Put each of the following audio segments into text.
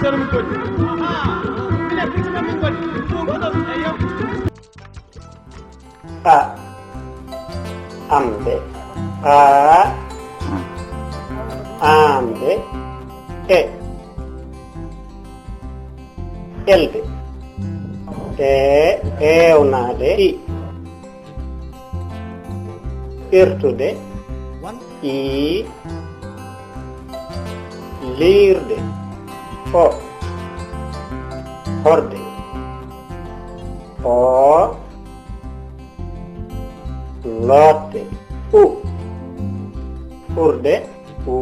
tan min godi minen fiti tan min godi goɗo eyo a amɓe a amɓe e elde e ewnade i irtude i liirde o horde o lootte u urde u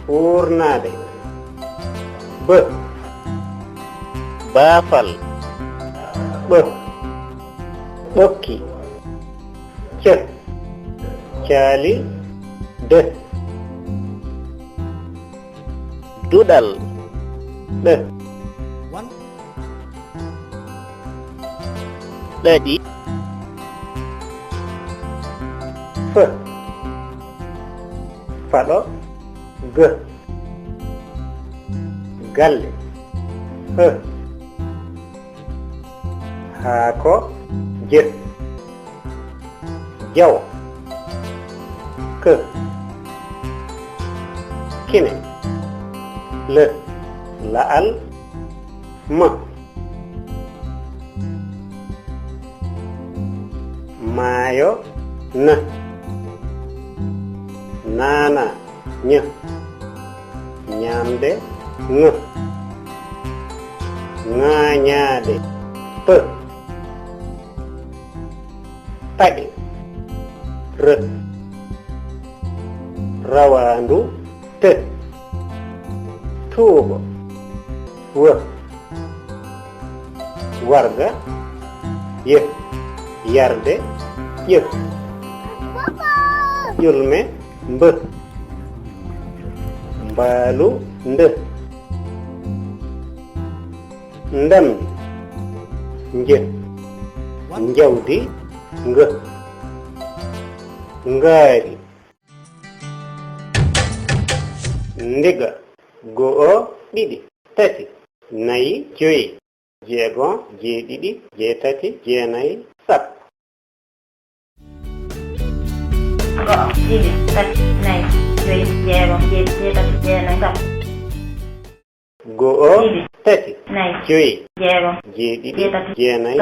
uurnade b baafal ɓ ɓokki c caali d duɗal ɗ ɗaɗi f faɗo g galle h haako j jaw k kine l la'al m maayo n naana ñ ñamde ŋ ŋaañaade p paɗe r rawaandu t tuubo w warga y yarde ƴ ƴulme mb mbaalu nd ndamdi nj njawdi ng ngaari ndiga go'o ɗiɗi tati nayi joyi jeegon jeeɗiɗi jeetati jeenayi sappo go'o ɗiɗi tati nayi joyi jeegon jeetati jeenayi sappo go'o tati nayi joyi jeegon jeeɗiɗi jeenayi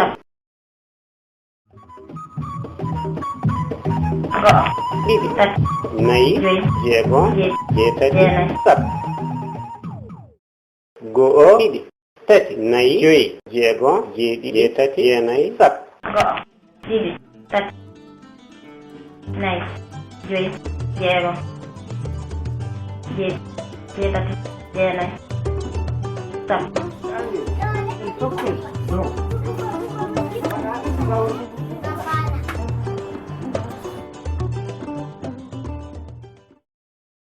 go'o ɗiɗi tati nayi joyi jeegon jeetati jeenayi sappo go'o ɗiɗi tati nayi joyi jeegon jeeɗiɗi jeetati jeenayi sappo go'o ɗiɗi tati nayi joyi jeegon jeetati jeenayi sappo